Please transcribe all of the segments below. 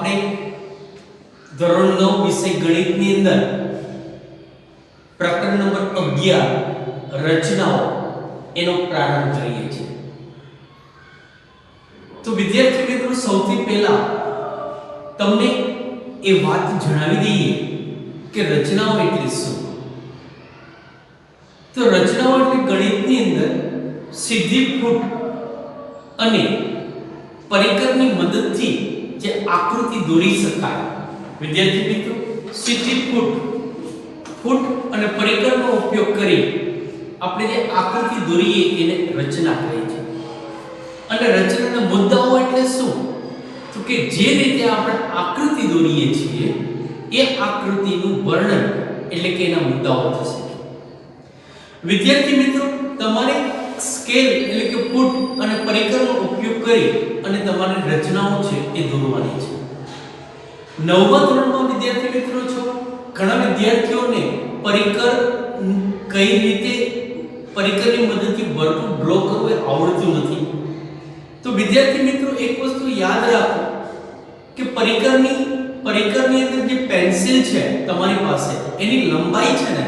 આપણે ધોરણ 9 વિષય ગણિતની અંદર પ્રકરણ નંબર 11 રચનાઓ એનો પ્રારંભ કરીએ છીએ। તો વિદ્યાર્થી મિત્રો, સૌથી પહેલા તમને એ વાત જણાવી દઈએ કે રચનાઓ એટલે શું। તો રચનાઓ એટલે ગણિતની અંદર સીધી ફૂટ અને પરિકરની મદદથી જે આકૃતિ દોરી શકાય। વિદ્યાર્થી મિત્રો, સીધી ફૂટ અને પરિકરનો ઉપયોગ કરી આપણે જે આકૃતિ દોરીએ એને રચના કહે છે। અને રચનાના મુદ્દાઓ એટલે શું? તો કે જે રીતે આપણે આકૃતિ દોરીએ છીએ એ આકૃતિનું વર્ણન એટલે કે એના મુદ્દાઓ થશે। વિદ્યાર્થી મિત્રો, તમારે સ્કેલ એટલે કે ફૂટ અને પરિકરનો ઉપયોગ કરી અને તમારે રચનાઓ છે એ દોરવાની છે। 9મા ધોરણમાં વિદ્યાર્થી મિત્રો છો, ઘણા વિદ્યાર્થીઓને પરિકર કઈ રીતે પરિકરની મદદથી વર્તુળ ડ્રો કરવું એ આવડતું નથી। તો વિદ્યાર્થી મિત્રો, એક વસ્તુ યાદ રાખો કે પરિકરની અંદર જે પેન્સિલ છે તમારી પાસે, એની લંબાઈ છે ને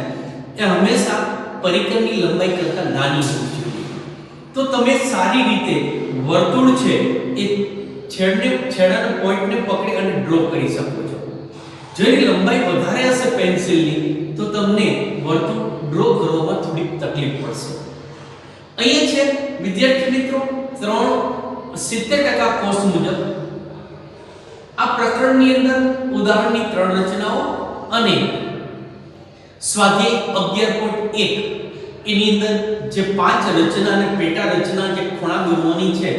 એ હંમેશા પરિકરની લંબાઈ કરતાં નાની હોવી જોઈએ। તો તમે સારી રીતે વર્તુળ છે એ છેડાના પોઈન્ટને પકડી અને ડ્રો કરી શકો છો। જો એની લંબાઈ વધારે હશે પેન્સિલની તો તમને વર્તુળ ડ્રો કરવામાં થોડી તકલીફ પડશે। અહીંયા છે વિદ્યાર્થી મિત્રો 70% કોર્સ મુજબ આ પ્રકરણની અંદર ઉદાહરણની 3 રચનાઓ અને સ્વાધ્યાય 11.1 એની અંદર જે 5 રચના અને પેટા રચના જે ખૂણા દોરવાની છે,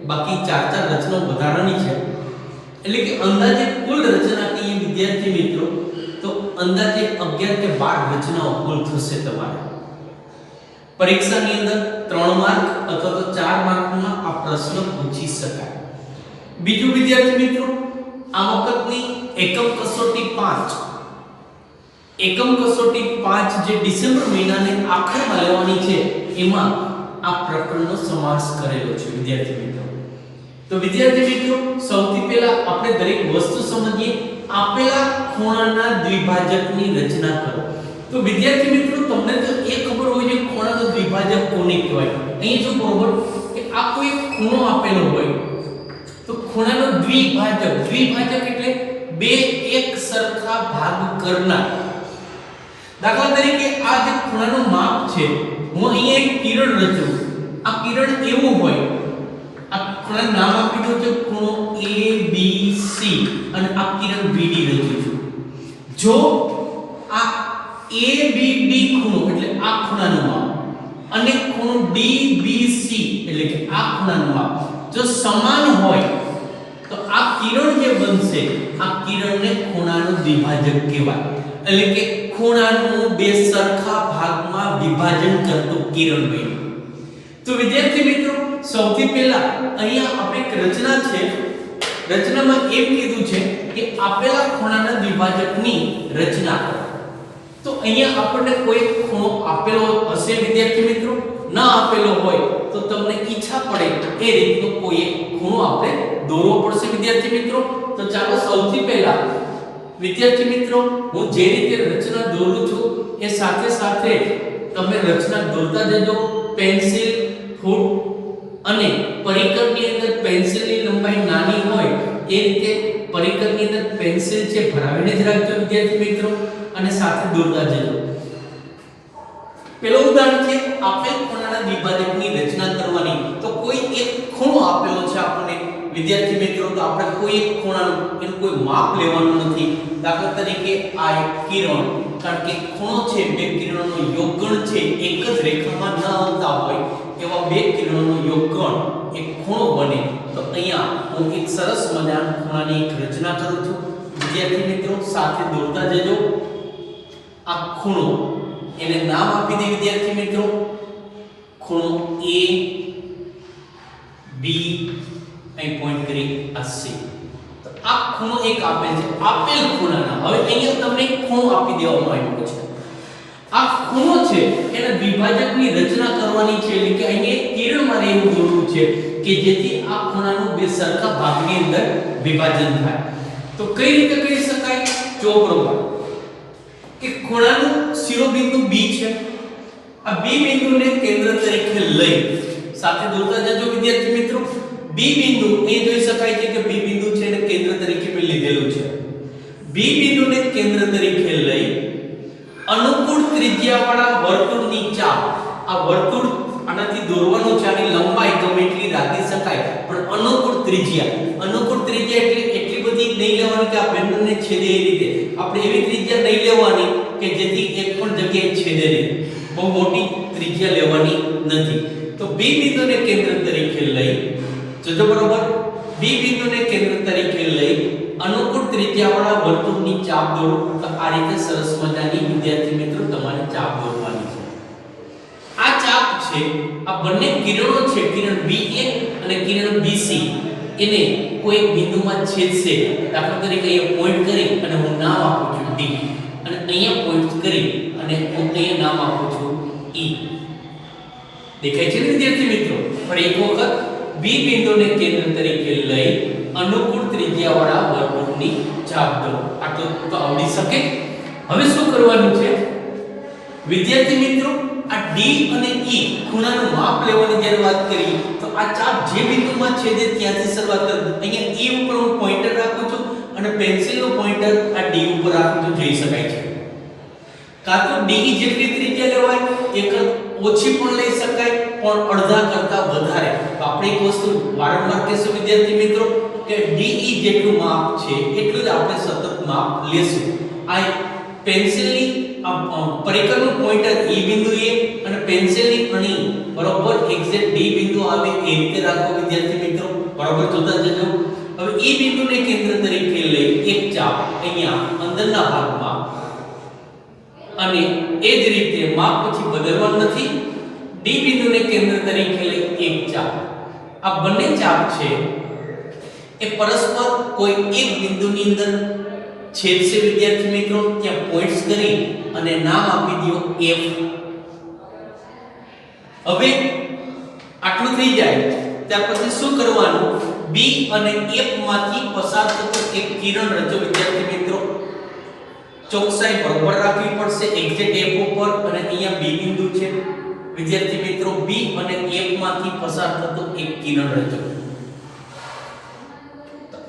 બાકી 4 રચનાઓ વધારાની છે। એટલે કે અંદાજે કુલ રચના કહીએ વિદ્યાર્થી મિત્રો તો અંદાજે 11 કે 12 રચનાઓ કુલ થશે તમારે। પરીક્ષાની અંદર 3 માર્ક અથવા તો 4 માર્કમાં આ પ્રશ્ન પૂછી શકાય। બીજું વિદ્યાર્થી મિત્રો, આ વખતની એકમ કસોટી 5 જે ડિસેમ્બર મહિનાને આખરમાં લેવાની છે એમાં આ પ્રકરણનો સમાવેશ કરેલો છે વિદ્યાર્થી મિત્રો। તો વિદ્યાર્થી મિત્રો, સૌથી પહેલા આપણે દરેક વસ્તુ સમજીએ। આપેલા ખૂણાના દ્વિભાજકની રચના કરો। તો વિદ્યાર્થી મિત્રો, તમને તો એ ખબર હોય છે ખૂણાનો દ્વિભાજક કોને કહેવાય। અહીં જો બરોબર કે આ કોઈ ખૂણો આપેલો હોય તો ખૂણાનો દ્વિભાજક એટલે બે એક સરખા ભાગ કરનાર। દાખલા તરીકે આ જે ખૂણાનું માપ છે, હું અહીંયા એક કિરણ રચું, આ કિરણ એવું હોય, આ ખૂણાનું નામ આપી દઉં છે ખૂણો ABC અને આ કિરણ BD રચું છું। જો આ ABD ખૂણો એટલે આ ખૂણાનું માપ અને ખૂણો DBC એટલે કે આ ખૂણાનું માપ જો સમાન હોય તો આ કિરણ જે બનશે આ કિરણને ખૂણાનું દ્વિભાજક કહેવાય। એટલે કે ખૂણાનું બે સરખા ભાગમાં વિભાજન કરતું કિરણ બન્યું। તો વિદ્યાર્થી મિત્રો, સૌથી પહેલા અહીંયા આપણે એક રચના છે, રચનામાં એમ કીધું છે કે આપેલા ખૂણાના દ્વિભાજકની રચના કરો। તો અહીંયા આપણને કોઈ ખૂણો આપેલો હશે વિદ્યાર્થી મિત્રો, ના આપેલો હોય તો તમને ઈચ્છા પડે એ રીતનો કોઈ એક ખૂણો આપણે દોરવો પડશે વિદ્યાર્થી મિત્રો। તો ચાલો સૌથી પહેલા વિદ્યાર્થી મિત્રો, હું જે રીતે રચના દોરું છું એ સાથે સાથે તમે રચના દોરતા જજો। પેન્સિલ, ફૂટ અને પરિકરની અંદર પેન્સિલની લંબાઈ નાની હોય એ રીતે પરિકરની અંદર પેન્સિલ છે ભરાવીને જ રાખજો વિદ્યાર્થી મિત્રો, અને સાથે દોરતા જજો। પેલું ઉદાહરણ છે આપેલ ખૂણાના દ્વિભાજકની રચના કરવાની। તો કોઈ એક ખૂણો આપેલો છે આપણને વિદ્યાર્થી મિત્રો, તો આપણે કોઈ એક ખૂણાનું એનું કોઈ માપ લેવાનું નથી। દાખલા તરીકે આ એક કિરણ, કારણ કે ખૂણો છે બે કિરણોનો યોગગણ છે, એક જ રેખામાં ન આવતા હોય એવા બે કિરણોનો યોગગણ એક ખૂણો બને। તો અહીંયા હું એક સરસ મજાના ખૂણાની એક રચના કરું છું વિદ્યાર્થી મિત્રો, સાથે દોરતા જજો। આ ખૂણો એને નામ આપી દે વિદ્યાર્થી મિત્રો, ખૂણો A B અહીં પોઈન્ટ કરી આ C। તો આ ખૂણો એક આપેલ છે, આપેલ ખૂણાના હવે અહીંયા તમને એક ખૂણો આપી દેવામાં આવ્યો છે। આ ખૂણો છે એના દ્વિભાજકની રચના કરવાની છે, એટલે કે અહીંયા એક કિરણ મારે એવું દોરવું છે કે જેથી આ ખૂણાનું બે સરખા ભાગની અંદર વિભાજન થાય। તો કઈ રીતે કહી શકાય? જો બરોબર કે ખૂણાનું શિરોબિંદુ B છે, આ B બિંદુને કેન્દ્ર તરીકે લઈ સાથે દોરતા જજો વિદ્યાર્થી મિત્રો. B બિંદુ એ જોઈ શકાય છે કે B બિંદુ છે ને કેન્દ્ર તરીકે મેં લીધેલું છે. B બિંદુને કેન્દ્ર તરીકે લઈ અનુકૂળ ત્રિજ્યાવાળા વર્તુળની ચાપ, આ વર્તુળ આનાથી દોરવાનું છે, આની લંબાઈ ગમે એટલી રાખી શકાય પણ અનુકૂળ ત્રિજ્યા એટલે એટલી બધી નહીં લેવાની કે આ બંનેને છેદે એ રીતે. આપણે એવી ત્રિજ્યા નહીં લેવાની કે જેથી એક પણ જગ્યાએ છેદે નહીં, બહુ મોટી ત્રિજ્યા લેવાની નથી. તો B બિંદુને કેન્દ્ર તરીકે લઈ જો બરોબર B બિંદુને કેન્દ્ર તરીકે લઈ અનુકૂળ ત્રિજ્યાવાળા વર્તુળની ચાપ દોરો. તો આ રીતે સરસ મજાની વિદ્યાર્થી મિત્રો તમારે ચાપ દોરવાની છે. આ ચાપ છે, આ બંને કિરણો છે, કિરણ BA અને કિરણ BC, એને કોઈ એક બિંદુમાં છેદશે. દાખલા તરીકે અહીંયા પોઈન્ટ કરી અને હું નામ આપું છું D, અને અહીંયા પોઈન્ટ કરી અને હું અહીંયા નામ આપું છું E. દેખાય છે વિદ્યાર્થી મિત્રો? પણ એક વખત B બિંદુને કેન્દ્ર તરીકે લઈ અનુકૂળ ત્રિજ્યાવાળા વર્તુળની ચાપ દોરો. આટલું તો આવડી શકે. હવે શું કરવાનું છે વિદ્યાર્થી મિત્રો? આ D અને E ખૂણાનું માપ લેવાની જ્યારે વાત કરી તો આ ચાપ જે બિંદુમાં છેદે ત્યાંથી શરૂઆત કરો. અહીંયા E ઉપર હું પોઇન્ટર રાખું છું અને પેન્સિલનું પોઇન્ટર આ D ઉપર રાખું તો જોઈ શકાય છે. કાં તો D જેટલી ત્રિજ્યા લેવાય, એક ઓછી પણ લઈ શકાય પણ અડધા કરતા વધારે. તો આપણે એક વસ્તુ વારંવાર કહેશું વિદ્યાર્થી મિત્રો કે DE જેટલું માપ છે એટલું જ આપણે સતત માપ લેશું. આ પેન્સિલની પરિકરનું પોઇન્ટર E બિંદુએ અને પેન્સિલની અણી બરોબર એક્ઝેક્ટ D બિંદુ આવે એ રીતે રાખો વિદ્યાર્થી મિત્રો. બરોબર જોતા જજો. હવે E બિંદુને કેન્દ્ર તરીકે લઈ એક ચાપ અહીંયા અંદરના ભાગમાં, અને એ જ રીતે માપ પછી બદલવાનું નથી. D બિંદુને કેન્દ્ર તરીકે લઈ એક ચાપ. આ બંને ચાપ છે એ પરસ્પર કોઈ એક બિંદુની અંદર છેદશે વિદ્યાર્થી મિત્રો. ત્યાં પોઈન્ટ્સ કરી અને નામ આપી દો F. હવે આટલું થઈ જાય ત્યાર પછી શું કરવાનું? B અને F માંથી પસાર થતો એક કિરણ રચો વિદ્યાર્થી મિત્રો. ચોકસાઈ બરાબર રાખવી પડશે એક્ઝેક્ટ F ઉપર, અને અહીંયા B બિંદુ છે વિદ્યાર્થી મિત્રો. B અને F માંથી પસાર થતો એક કિરણ રચો.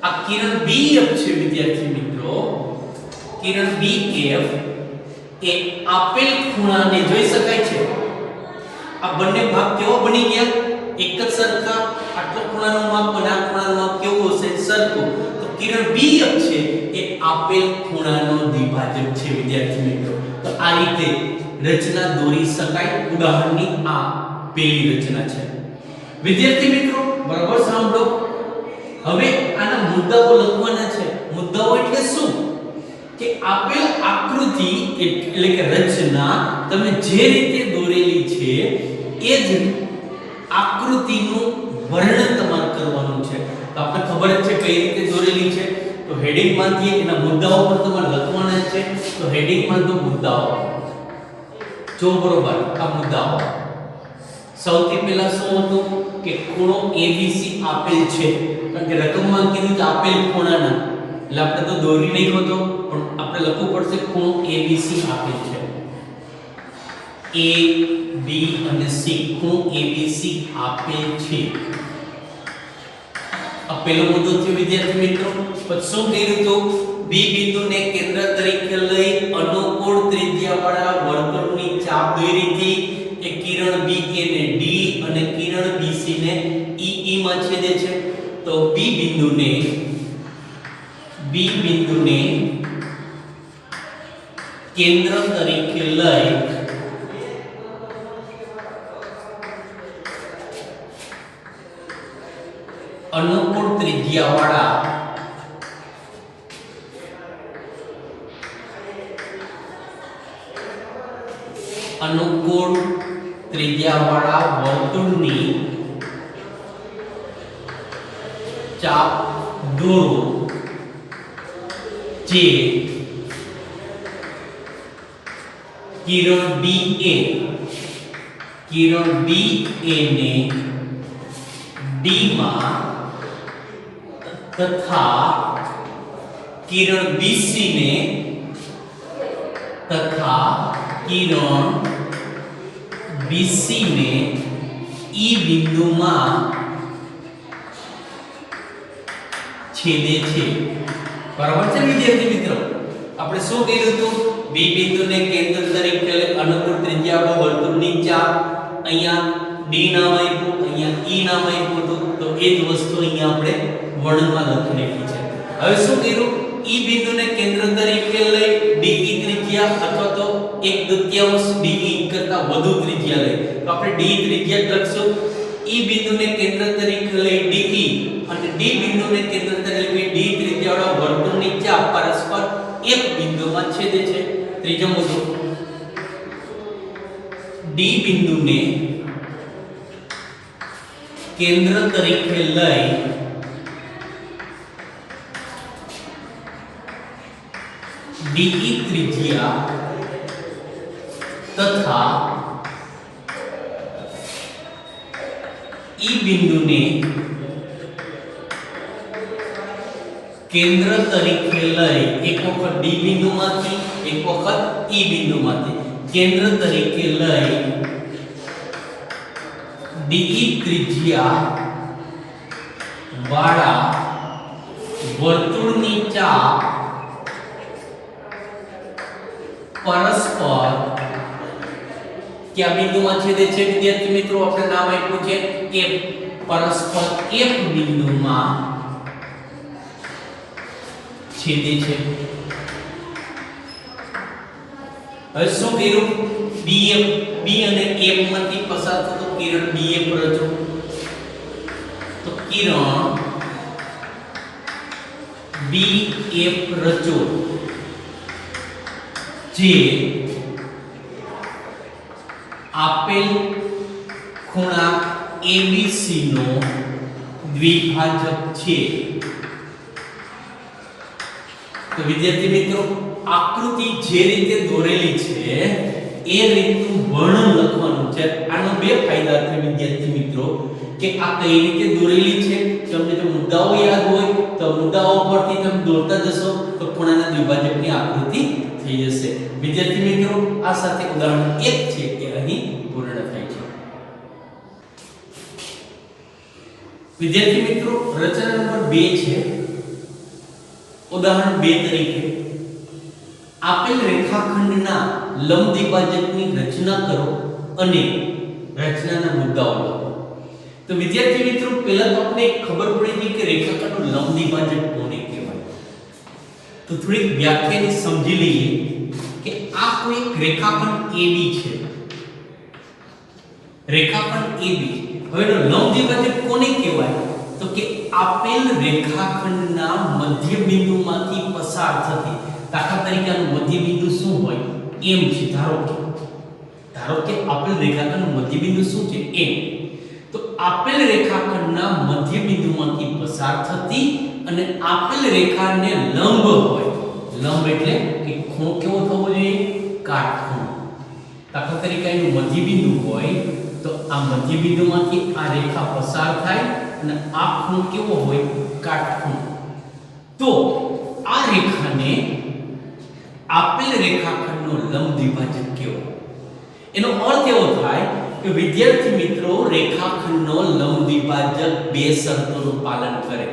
આ કિરણ BF છે વિદ્યાર્થી મિત્રો. કિરણ BF એ આપેલ ખૂણાને જોઈ શકાય છે. આ બંને ભાગ કેવો બની ગયા? એક જ સરખા. આટલો ખૂણાનું માપ અને આ ખૂણાનું માપ કેવું હશે? સરખું. તો કિરણ BF છે એ આપેલ ખૂણાનો દ્વિભાજક છે વિદ્યાર્થી મિત્રો. તો આ રીતે રચના દોરી શકાય. ઉદાહરણની આ પહેલી રચના છે વિદ્યાર્થી મિત્રો. બરાબર સાંભળો. હવે આના મુદ્દાઓ લખવાના છે. મુદ્દાઓ એટલે શું? કે આપેલ આકૃતિ એટલે કે રચના તમે જે રીતે દોરેલી છે એ જ આકૃતિનું વર્ણન તમારે કરવાનું છે. તો આપણે ખબર જ છે કઈ રીતે દોરેલી છે. તો હેડિંગ માંથી એના મુદ્દાઓ પર તમારે લખવાના છે. તો હેડિંગ માં તો મુદ્દાઓ જો બરોબર. આ મુદ્દાઓ સૌથી પહેલા શું હતું કે ખૂણો ABC આપેલ છે. કારણ કે રકમમાં કીધું કે આપેલ ખૂણાના, એટલે આપણે તો દોરી નહીં હોતો પણ આપણે લખવું પડશે ખૂણો ABC આપેલ છે. A B અને C ખૂણો ABC આપેલ છે. આ પહેલો મુદ્દો થયો વિદ્યાર્થી મિત્રો. પછી શું કર્યું તો B બિંદુને કેન્દ્ર તરીકે લઈ અનુકૂળ ત્રિજ્યાવાળા વર્તુળની ચાપ દોરી હતી. એ કિરણ BA ને D અને કિરણ BC ને EE માં છેદે છે. તો B બિંદુને કેન્દ્ર તરીકે લઈ અનુકૂળ ત્રિજ્યાવાળા વર્તુળની ચાપ દોરો જે કિરણ BA ને D માં તથા किरण BC ने तथा किरण BC ने E बिंदु में छेदे छे। बराबर छे विद्यार्थी मित्रों? આપણે શું કર્યું હતું? B બિંદુને કેન્દ્ર તરીકે લઈ અનુકૂળ ત્રિજ્યા આપો વર્તુળની ચાપ, અહીંયા D નામ આપ્યું, અહીંયા E નામ આપ્યું હતું, તો એ જ વસ્તુ અહીંયા આપણે વર્ણનમાં લખી નાખી છે। હવે શું કર્યું? E બિંદુને કેન્દ્ર તરીકે લઈ DE ત્રિજ્યા અથવા તો 1/2 DE કરતા વધુ ત્રિજ્યા લઈ, તો આપણે D ત્રિજ્યા લખશું। E બિંદુને કેન્દ્ર તરીકે લઈ DE અને D બિંદુને કેન્દ્ર તરીકે D ત્રિજ્યાવાળા વર્તુળની ચાપ પરસ્પર એક બિંદુમાં છેદે છે। ત્રીજો મુદ્દો, D બિંદુને કેન્દ્ર તરીકે લઈ DE ત્રિજ્યા તથા E બિંદુને केंद्र तरीके लई एक वखत D बिंदु मांथी एक वखत E बिंदु मांथी केंद्र तरीके लई DE त्रिज्या वाला वर्तुळनी चाप परस्पर क्या बिंदु में छेदे छे? विद्यार्थी मित्रों આપણે નામ આપ્યું છે F, પરસ્પર F બિંદુ માં छेदे छे। હવે શું કર્યું? BF B અને F માંથી પસાર થતો કિરણ BF રચો, તો કિરણ BF રચો જે આપેલ ખૂણા ABC નો દ્વિભાજક છે। तो विद्यार्थी मित्रों आकृति जे रीते दोरेली छे ए रीतनु वर्णन लखवानुं छे। आनो बे फायदा छे विद्यार्थी मित्रों के आ कई रीते दोरेली छे, તમને જો મુદ્દાઓ યાદ હોય તો મુદ્દાઓ પરથી તમે દોરતા જશો તો ખૂણાના દ્વિભાજકની આકૃતિ થઈ જશે। વિદ્યાર્થી મિત્રો આ સાથે ઉદાહરણ 1 છે એ અહીં પૂર્ણ થાય છે। વિદ્યાર્થી મિત્રો રચના નંબર 2 છે। उदाहरण 2 तरीके આપેલ રેખાખંડના લંબ દ્વિભાજકની રચના કરો અને રચનાના મુદ્દાઓ લખો। તો વિદ્યાર્થી મિત્રો પહેલા તો આપણે ખબર પડી કે રેખાખંડનું લંબ દ્વિભાજક કોને કહેવાય। તો થોડી વ્યાખ્યાને સમજી લઈએ કે આ કોઈ રેખાખંડ AB છે, રેખાખંડ AB। હવે એનો લંબ દ્વિભાજક કોને કહેવાય? तो कि આપેલ રેખાખંડના મધ્ય બિંદુમાંથી પસાર થતી, દાખલા તરીકે આનું મધ્ય બિંદુ શું હોય? M છે। ધારો કે આપેલ રેખાખંડનું મધ્ય બિંદુ શું છે? M। તો આપેલ રેખાખંડના મધ્ય બિંદુમાંથી પસાર થતી અને આપેલ રેખાને લંબ હોય। લંબ એટલે કે ખૂણો કેવો થવો જોઈએ? કાટખૂણો। દાખલા તરીકે એનું મધ્ય બિંદુ હોય તો આ મધ્ય બિંદુમાંથી આ રેખા પસાર થાય અને આ ખૂણો કેવો હોય? કાટખૂણો। તો આ રેખાને આપેલ રેખાખંડનો લંબ દ્વિભાજક કહેવાય। એનો અર્થ એવો થાય કે વિદ્યાર્થી મિત્રો રેખાખંડનો લંબ દ્વિભાજક બે શરતોનું પાલન કરે।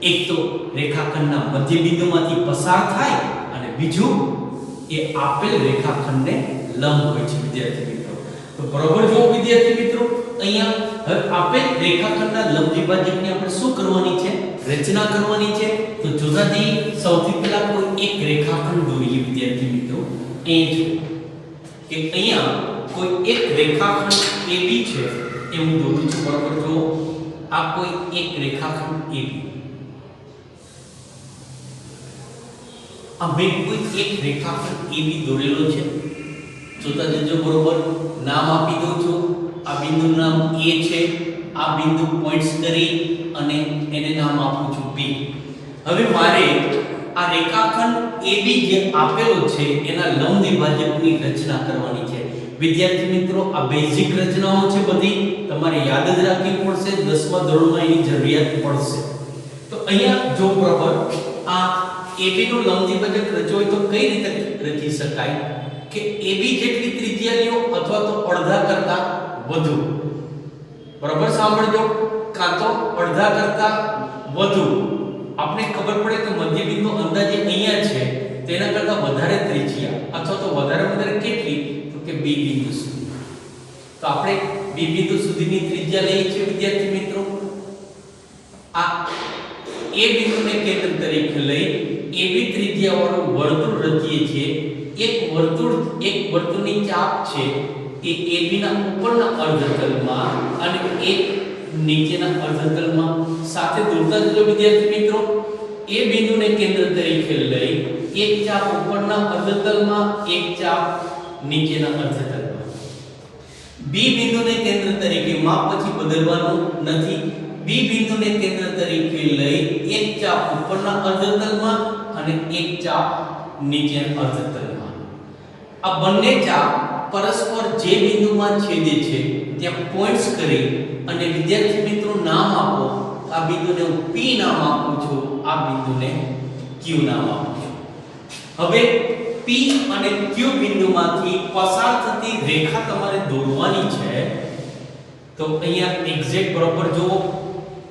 એક તો રેખાખંડના મધ્ય બિંદુમાંથી પસાર થાય અને બીજું એ આપેલ રેખાખંડને લંબ હોય છે। વિદ્યાર્થી મિત્રો તો બરોબર જો વિદ્યાર્થી મિત્રો અહીંયા હવે આપેલ રેખાખંડના લંબ દ્વિભાજકની આપણે શું કરવાની છે? રચના કરવાની છે। તો જોતાથી સૌથી પહેલા કોઈ એક રેખાખંડ દોરીએ વિદ્યાર્થી મિત્રો। એ જો કે અહીંયા કોઈ એક રેખાખંડ AB છે એ હું દોરું છું। બરોબર જો આ કોઈ એક રેખાખંડ AB, આ મેં કોઈ એક રેખાખંડ AB દોરેલો છે। જોતા જજો બરોબર, નામ આપી દઉં છું। આ બિંદુ નામ A છે, આ બિંદુ પોઈન્ટ્સ કરી અને એને નામ આપું છું B। હવે મારે આ રેખાખંડ AB જે આપેલો છે એના લંબ દ્વિભાજકની રચના કરવાની છે। વિદ્યાર્થી મિત્રો આ બેઝિક રચનાઓ છે, બધી તમારે યાદ જ રાખવી પડશે, 10મા ધોરણમાં એની જરૂરિયાત પડશે। તો અહીંયા જો બરાબર આ AB નો લંબ દ્વિભાજક રચવો હોય તો કઈ રીતે રચી શકાય કે AB જેટલી ત્રિજ્યા લ્યો અથવા તો અડધા કરતા વધુ, બરાબર સાંભળજો, કાં તો અડધા કરતા વધુ. આપણે ખબર પડે કે મધ્યબિંદુ અંદાજે અહીંયા છે, તેના કરતા વધારે ત્રિજ્યા અથવા તો વધારે કેટલી, તો કે B બિંદુ સુધી. તો આપણે B બિંદુ સુધીની ત્રિજ્યા લઈએ છીએ વિદ્યાર્થી મિત્રો. આ A બિંદુને કેન્દ્ર તરીકે લઈ AB ત્રિજ્યાવાળું વર્તુળ રચીએ છીએ. એક વર્તુળની ચાપ છે એ AB ના ઉપરના અર્ધતલમાં અને એક નીચેના અર્ધતલમાં સાથે દોરતા જજો વિદ્યાર્થી મિત્રો. A બિંદુને કેન્દ્ર તરીકે લઈ એક ચાપ ઉપરના અર્ધતલમાં, એક ચાપ નીચેના અર્ધતલમાં. B બિંદુને કેન્દ્ર તરીકે, માપ પછી બદલવાનું નથી. B બિંદુને કેન્દ્ર તરીકે લઈ એક ચાપ ઉપરના અર્ધતલમાં અને એક ચાપ નીચેના અર્ધતલમાં. આ બંને ચાપ પરસ્પર જે બિંદુમાં છેદે છે ત્યાં પોઈન્ટ્સ કરી અને વિદ્યાર્થી મિત્રો નામ આપો. આ બિંદુને હું P નામ આપું છું, આ બિંદુને Q નામ આપું છું. હવે P અને Q બિંદુમાંથી પસાર થતી રેખા તમારે દોરવાની છે. તો અહીંયા એક્ઝેક્ટ બરોબર જુઓ,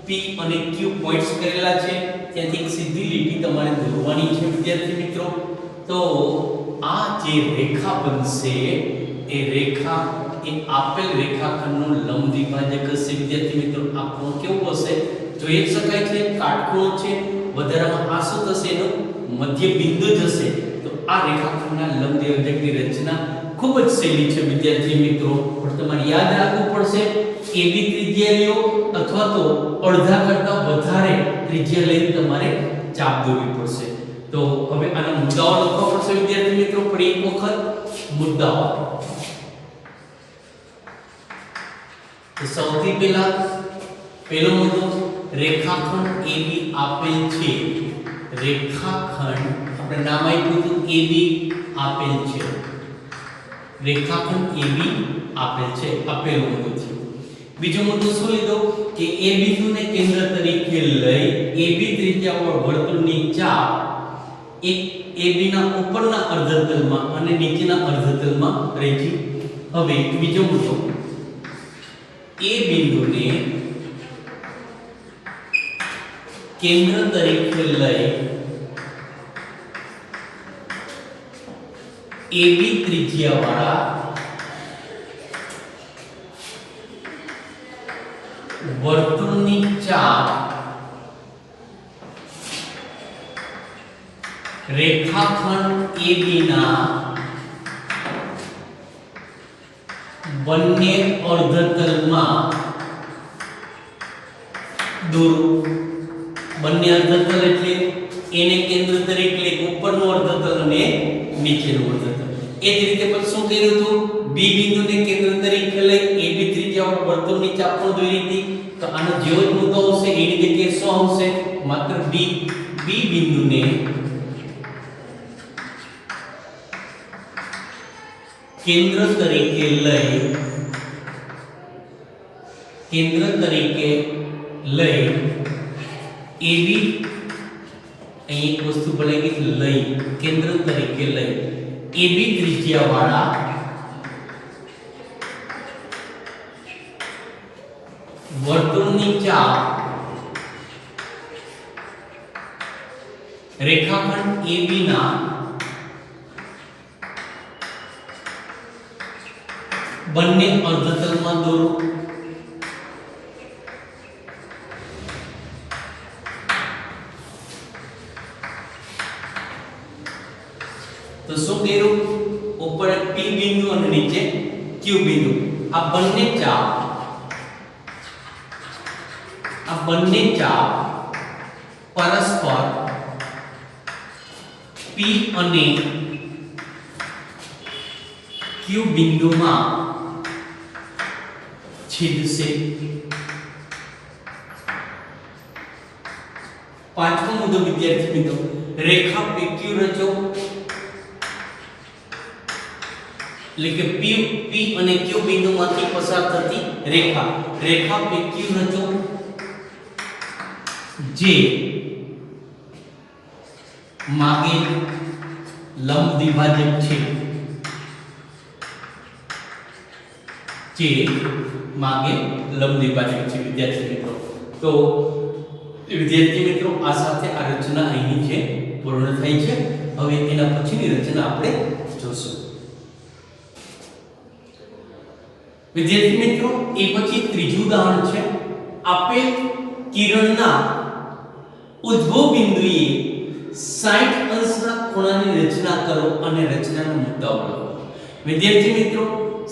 P અને Q પોઈન્ટ્સ કરેલા છે, ત્યાંથી એક સીધી લીટી તમારે દોરવાની છે વિદ્યાર્થી મિત્રો. તો આ જે રેખા બનશે એ રેખા એ આપેલ રેખાખંડનું લંબ દ્વિભાજક હશે વિદ્યાર્થી મિત્રો. આ કોણ કેવું હશે જોઈ શકાય છે, કાટખૂણો છે, વધારામાં આ શું થશે એનો મધ્ય બિંદુ જ હશે. તો આ રેખાખંડના લંબ દ્વિભાજકની રચના ખૂબ જ સહેલી છે વિદ્યાર્થી મિત્રો. પણ તમારે યાદ રાખવું પડશે AB ત્રિજ્યા લ્યો અથવા તો અડધા કરતા વધારે ત્રિજ્યા લઈને તમારે ચાપ દોરવી પડશે. તો હવે આના મુદ્દાઓ લખવા પડશે વિદ્યાર્થી મિત્રો. ફરી એક વખત મુદ્દાઓ. તો સૌથી પહેલો મુદ્દો, રેખાખંડ AB આપેલ છે. રેખાખંડ આપણે નામ આપ્યું હતું AB આપેલ છે. રેખાખંડ AB આપેલ છે, આપેલો મુદ્દો છે. બીજો મુદ્દો શું લીધો કે A બિંદુને કેન્દ્ર તરીકે લઈ AB ત્રિજ્યાવાળા વર્તુળની ચાપ એક AB ના ઉપરના અર્ધતલમાં અને નીચેના અર્ધતલમાં રચી. હવે બીજો મુદ્દો, A બિંદુને કેન્દ્ર તરીકે લઈ AB ત્રિજ્યાવાળા વર્તુળની ચાપ રેખાખંડ AB ના બંને અર્ધતલમાં દોરો. બંને અર્ધતલ એટલે એને કેન્દ્ર તરીકે લઈ ઉપરનું અર્ધતલ અને નીચેનું અર્ધતલ. એ જ રીતે પછી શું કર્યું હતું, B બિંદુને કેન્દ્ર તરીકે લઈ AB ત્રિજ્યાવાળા વર્તુળની ચાપ પણ દોરી હતી. તો આનો જેવો જ મુદ્દો આવશે, એની જગ્યાએ શું આવશે, માત્ર B બિંદુને કેન્દ્ર તરીકે લઈ AB, અહીં એક વસ્તુ ભલે કે લઈ કેન્દ્ર તરીકે લઈ AB ત્રિજ્યાવાળા વર્તુળની ચાપ રેખાખંડ AB ના બંને અર્ધતલમાં દોરો. તો શું કર્યું, ઉપર P બિંદુ અને નીચે Q બિંદુ, આ બંને ચાપ પરસ્પર P અને Q બિંદુમાં છેદશે. પાંચમો મુદ્દો વિદ્યાર્થી મિત્રો, રેખા PQ રચો. એટલે કે P અને Q બિંદુમાંથી પસાર થતી રેખા PQ રચો જે मागे लंब द्विभाजक छे जे मागे लंब द्विभाजक छे विद्यार्थी मित्रों। तो विद्यार्थी मित्रों आ साथे आ रचना અહીંની છે પૂર્ણ થઈ છે। હવે એના પછીની રચના આપણે જોશું। વિદ્યાર્થી મિત્રો એ પછી ત્રીજું ઉદાહરણ છે આપેલ કિરણના ઉદ્ભવ બિંદુએ 60 અંશના ખૂણાની રચના કરો અને રચનાનો મુદ્દાઓ લખો। વિદ્યાર્થી મિત્રો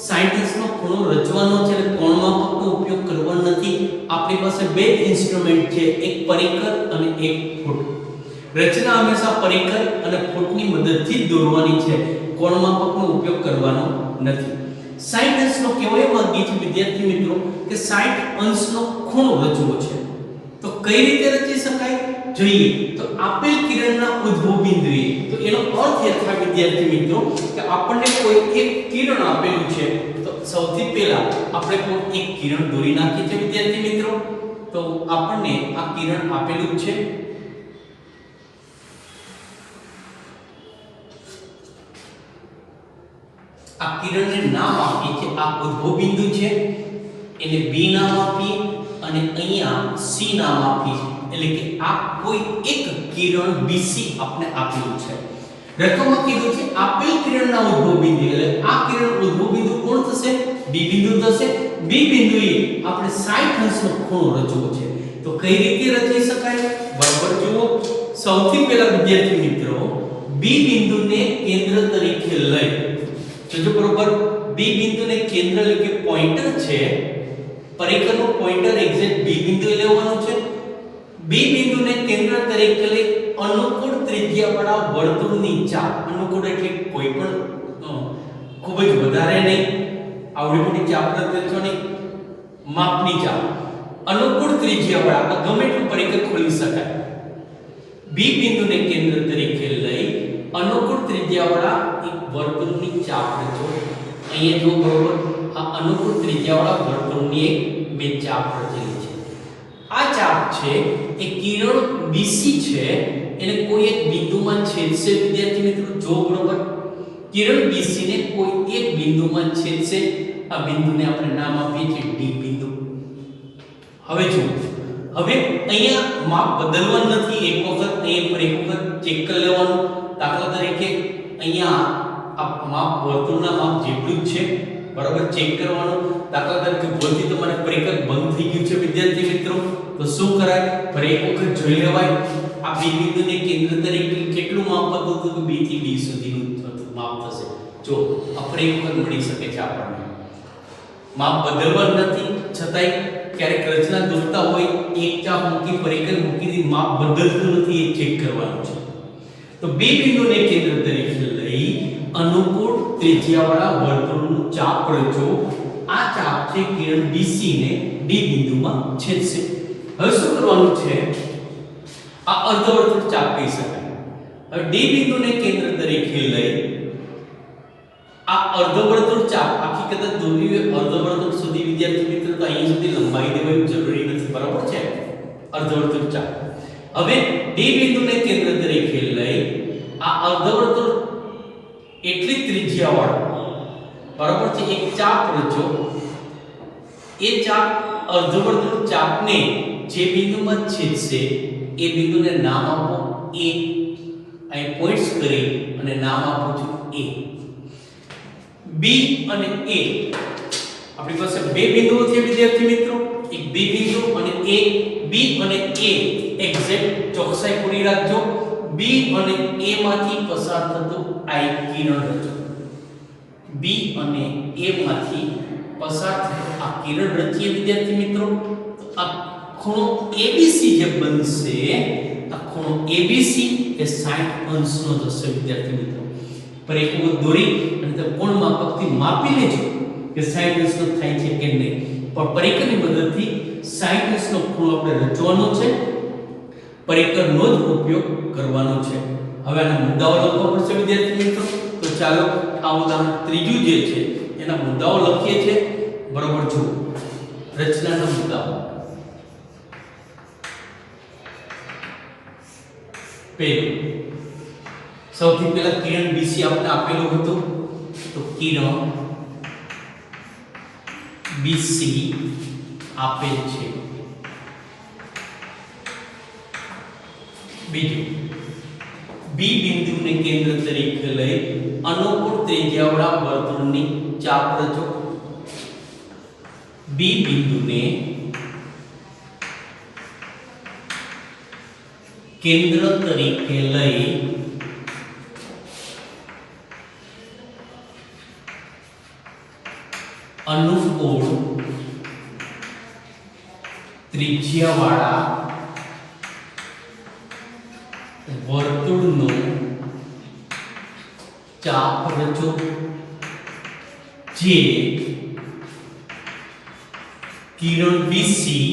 60 અંશનો ખૂણો રચવાનો છે એટલે કોણમાપકનો ઉપયોગ કરવાનો નથી। આપણી પાસે બે ઇન્સ્ટ્રુમેન્ટ છે, એક પરિકર અને એક ફૂટ। રચના હંમેશા પરિકર અને ફૂટની મદદથી જ દોરવાની છે, કોણમાપકનો ઉપયોગ કરવાનો નથી। 60 અંશનો કહેવાય માંગીએ છીએ વિદ્યાર્થી મિત્રો કે 60 અંશનો ખૂણો રચવો છે। તો કઈ રીતે રચી શકાય જોઈએ તો આપેલ કિરણના ઉદ્ભવ બિંદુએ, તો એનો અર્થ એ થાય વિદ્યાર્થી મિત્રો કે આપણને કોઈ એક કિરણ આપેલું છે તો સૌથી પહેલા આપણે કોઈ એક કિરણ દોરી નાખીએ છીએ વિદ્યાર્થી મિત્રો। તો આપણને આ કિરણ આપેલું છે, આ કિરણને નામ આપીએ કે આ ઉદ્ભવ બિંદુ છે, એને B નામ આપીએ અને અહીંયા C નામ આપીએ, એટલે કે આ કોઈ એક કિરણ BC આપણે આપેલું છે। રકમમાં કીધું છે આપેલ કિરણના ઉદ્ભવ બિંદુ, એટલે આ કિરણ ઉદ્ભવ બિંદુ કોણ થશે? B બિંદુ થશે। B બિંદુએ આપણે 60 અંશનો ખૂણો રચવો છે। તો કઈ રીતે રચી શકાય? બરાબર જુઓ, સૌથી પહેલા વિદ્યાર્થી મિત્રો B બિંદુને કેન્દ્ર તરીકે લઈ, જો બરોબર B બિંદુને કેન્દ્ર એટલે કે પોઇન્ટર છે, પરિકરનો પોઇન્ટર એક્ઝેક્ટ B બિંદુએ લેવાનું છે। B બિંદુને કેન્દ્ર તરીકે લઈ અનુકૂળ ત્રિજ્યાવાળા વર્તુળની ચાપ, અનુકૂળ એટલે કોઈ પણ ખૂબ જ વધારે નહીં, આવડી મોટી ચાપ રચો નહીં, માપની ચાપ, અનુકૂળ ત્રિજ્યાવાળા ગમે એટલું પરિકર ખોલી શકાય। B બિંદુને કેન્દ્ર તરીકે લઈ અનુકૂળ ત્રિજ્યાવાળા એક વર્તુળની ચાપ રચો। અહીંયા જો બરોબર આ અનુકૂળ ત્રિજ્યાવાળા વર્તુળની એક મેં ચાપ રચેલી છે। આ ચાપ છે એ કિરણ BC છે, એને કોઈ એક બિંદુમાં છેદશે વિદ્યાર્થી મિત્રો। જો બરોબર કિરણ BC ને કોઈ એક બિંદુમાં છેદશે, આ બિંદુને આપણે નામ આપીએ છીએ D બિંદુ। હવે જો હવે અહીંયા માપ બદલવાનું નથી, એક વખત અહીંયા પર એક વખત ચેક કરી લેવાનું। દાખલા તરીકે અહીંયા આ માપ વર્તુળના માપ જેટલું જ છે, બરાબર ચેક કરવાનું। દાખલા તરીકે ભૂલથી તમારે પરિકર બંધ થઈ ગયું છે વિદ્યાર્થી મિત્રો, તો શું કરાય? પર એક વખત જોઈ લેવાય આ B બિંદુને કેન્દ્ર તરીકે કેટલું માપ હતું તો B થી D સુધીનું માપ થશે। જો આપણે એક વખત મળી શકે છે, આપણને માપ બદલવાનું નથી, છતાંય ક્યારેક રચના દોરતા હોય એક ચાપ મૂકી પરિકર મૂકી માપ બદલતું નથી, એ ચેક કરવાનું છે। તો B બિંદુને કેન્દ્ર તરીકે લઈ અનુકૂળ ત્રિજ્યાવાળા વર્તુળનું ચાપ રચો। આ ચાપ છે કિરણ BC ને D બિંદુમાં છેદશે। હવે શું કરવાનું છે? આ અર્ધવર્તુળ ચાપ કહી શકાય। હવે D બિંદુને કેન્દ્ર તરીકે લઈ આ અર્ધવર્તુળ ચાપ આખી કદાચ દોરવી હોય અર્ધવર્તુળ સુધી વિદ્યાર્થી મિત્રો તો અહીં સુધી લંબાઈ દેવાની જરૂરી નથી, બરાબર છે? અર્ધવર્તુળ ચાપ। હવે D બિંદુને કેન્દ્ર તરીકે લઈ આ અર્ધવર્તુળ એટલી ત્રિજ્યાવાળો, બરાબર છે, એક ચાપ રચો। એ ચાપ અર્ધવર્તુળ ચાપને જે બિંદુમાં છેદશે એ બિંદુને નામ આપો A, અહીં પોઈન્ટ્સ કરી અને નામ આપું છું A। B અને A આપણી પાસે બે બિંદુઓ છે વિદ્યાર્થી મિત્રો, એક B બિંદુ અને A। B અને A એક્ઝેક્ટ ચોકસાઈ પૂરી રાખજો। B અને A માંથી પસાર થતું I કિરણ રચો। B અને A માંથી પસાર થતું આ કિરણ રચીએ વિદ્યાર્થી મિત્રો, તો આ ખૂણો ABC જે બનશે, આ ખૂણો ABC એ 60 અંશનો થશે વિદ્યાર્થી મિત્રો। પર એક વખત દોરી અને તે કોણ માપકથી માપી લેજો કે 60 અંશનો થાય છે કે નહીં, પણ પરિકરની મદદથી 60 અંશનો ખૂણો આપણે રચવાનો છે, પરિકરનો જ ઉપયોગ કરવાનો છે। હવે આના મુદ્દાઓ લખવા પડશે વિદ્યાર્થી મિત્રો। તો ચાલો આ ઉદાહરણ ત્રીજું જે છે એના મુદ્દાઓ લખીએ છીએ, બરાબર જુઓ રચનાના મુદ્દાઓ। પહેલું સૌથી પહેલા કિરણ બીસી આપણે આપેલું હતું, તો કિરણ બીસી આપેલ છે. બીજું, બી બિંદુને કેન્દ્ર તરીકે લઈ અનુકૂળ ત્રિજ્યાવાળા વર્તુળની ચાપ રચો. બી બિંદુને કેન્દ્ર તરીકે લઈ અનુકૂળ ત્રિજ્યાવાળા વર્તુળનો ચાપ રચો, જે કિરણ બીસી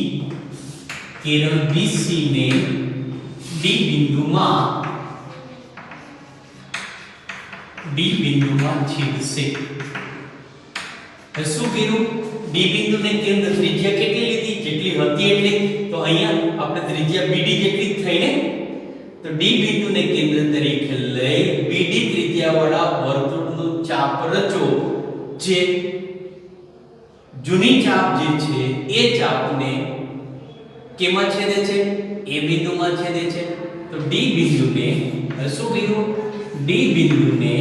ને ડી બિંદુમાં છેદશે. શું કર્યું? ડી બિંદુને કેન્દ્ર ત્રિજ્યા કેટલી લીધી? જેટલી હતી એટલી. તો અહીંયા આપણે ત્રિજ્યા બીડી જેટલી થઈ ને, તો ડી બિંદુને કેન્દ્ર તરીકે લઈ બીડી ત્રિજ્યાવાળા વર્તુળનું ચાપ રચો, જે જૂની ચાપ જે છે એ ચાપને કેમાં છેદે છે? એ બિંદુમાં છેદે છે. તો ડી બિંદુને શું કર્યું? ડી બિંદુને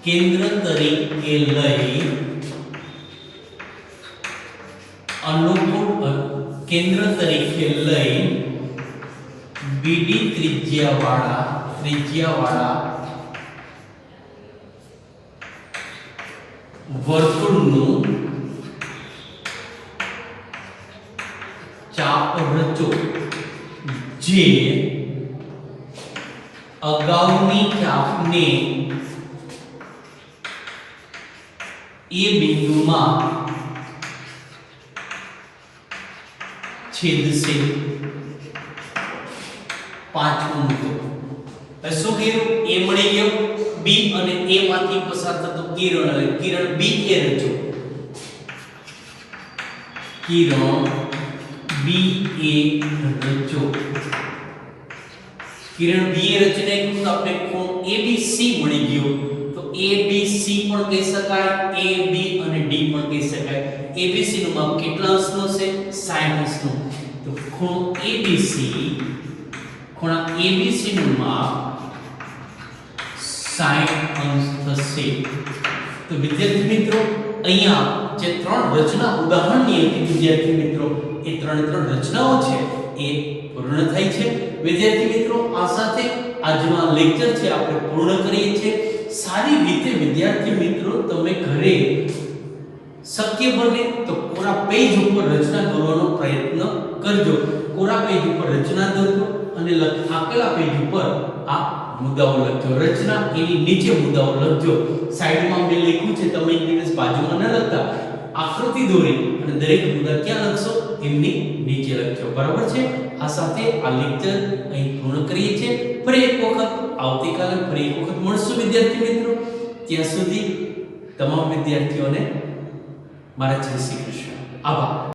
કેન્દ્ર તરીકે લઈ બીડી ત્રિજ્યાવાળા વર્તુળનું ચાપ રચો, જે અગાઉની ચાપને એ બિંદુમાં છેદશે. પાંચમો મુદ્દો. શું કર્યું? એ મળી ગયો. બી અને એ માંથી પસાર થતો કિરણ, એટલે કિરણ બી એ રચો. કિરણ બી એ રચો. કિરણ બી એ રચીને આપણે કોણ એબીસી મળી ગયો. તો એબીસી પણ કહી શકાય, એ બી અને ડી પણ કહી શકાય. એબીસી નું માપ કેટલા અંશનો છે? 60 અંશનો. તો ખૂણો એબીસી નું માપ 60 અંશ થશે. તો વિદ્યાર્થી મિત્રો, અહીંયા જે ત્રણ રચના ઉદાહરણની હતી વિદ્યાર્થી મિત્રો, એ ત્રણ રચનાઓ છે એ પૂર્ણ થઈ છે. વિદ્યાર્થી મિત્રો, આ સાથે આજનો આ લેક્ચર છે આપણે પૂર્ણ કરીએ છીએ. સારી રીતે વિદ્યાર્થી મિત્રો તમે ઘરે શક્ય બને તો કોરા પેજ ઉપર રચના દોરવાનો પ્રયત્ન કરજો. કોરા પેજ ઉપર રચના દોરજો અને આપેલા પેજ ઉપર આ મુદ્દાઓ લખજો. રચના એની નીચે મુદ્દાઓ લખજો. સાઈડમાં મેં લખ્યું છે, તમે ઇંગ્લિશ બાજુમાં ન લખતા, આકૃતિ દોરી અને દરેક મુદ્દા ક્યાં લખશો એમની નીચે લખજો. બરાબર છે? આ સાથે આ લેક્ચર અહીં પૂર્ણ કરીએ છીએ. ફરી એક વખત આવતીકાલે ફરી એક વખત મળશું વિદ્યાર્થી મિત્રો. ત્યાં સુધી તમામ વિદ્યાર્થીઓને મારા જય શ્રી કૃષ્ણ. આભાર.